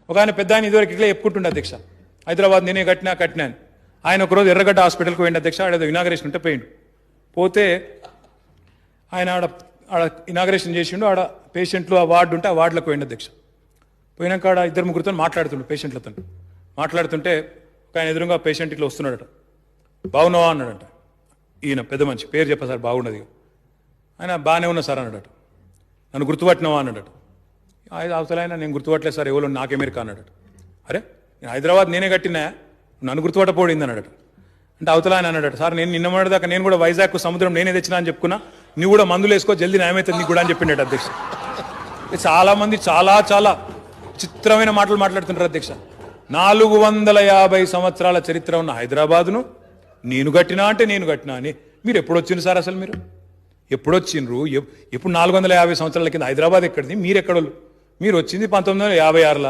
ఒక ఆయన పెద్ద ఆయన ఇదివరకు ఇట్లా చెప్పుకుంటుండే అధ్యక్ష, హైదరాబాద్ నేనే కట్టినా అని. ఆయన ఒకరోజు ఎర్రగడ్డ హాస్పిటల్కి పోయిండు అధ్యక్ష, ఆడేదో ఇనాగరేషన్ ఉంటే పోయిండు. పోతే ఆయన ఆడ ఇనాగరేషన్ చేసిండు. ఆడ పేషెంట్లు ఆ వార్డు ఉంటే ఆ వార్డులకు పోయిండు అధ్యక్ష. పోయినాక ఆడ ఇద్దరు ముగ్గురితో మాట్లాడుతుండు, పేషెంట్లతో మాట్లాడుతుంటే ఒక ఆయన ఎదురుగా పేషెంట్ ఇట్లా వస్తున్నాడట. బాగున్నావా అన్నాడట. ఈయన పెద్ద మనిషి, పేరు చెప్పా సార్ బాగున్నది. ఆయన బాగానే ఉన్నా సార్ అన్నాడట. నన్ను గుర్తుపట్టినావా అన్నాడట. అవతల ఆయన నేను గుర్తుపట్టలేదు సార్, ఎవరు నాకెమెరికా అన్నాడట. అరే నేను హైదరాబాద్ నేనే కట్టినా, నన్ను గుర్తుపట్టపోయింది అన్నాడట. అంటే అవతల ఆయన అన్నాడట, సార్ నేను నిన్న మొన్నటిదాకా నేను కూడా వైజాగ్ సముద్రం నేనే తెచ్చినా అని చెప్పుకున్నా, నువ్వు కూడా మందులు వేసుకో జల్దీ న్యాయమైతుంది నీకు కూడా అని చెప్పిండట అధ్యక్ష. చాలా మంది చాలా చాలా చిత్రమైన మాటలు మాట్లాడుతుంటారు అధ్యక్ష. 450 సంవత్సరాల చరిత్ర ఉన్న హైదరాబాదును నేను కట్టినా అంటే నేను కట్టినా అని. మీరు ఎప్పుడు వచ్చిండ్రు సార్? అసలు మీరు ఎప్పుడు వచ్చిండ్రు? ఎప్పుడు 450 సంవత్సరాల కింద హైదరాబాద్ ఎక్కడిది? మీరు ఎక్కడోళ్ళు? మీరు వచ్చింది 1956లో.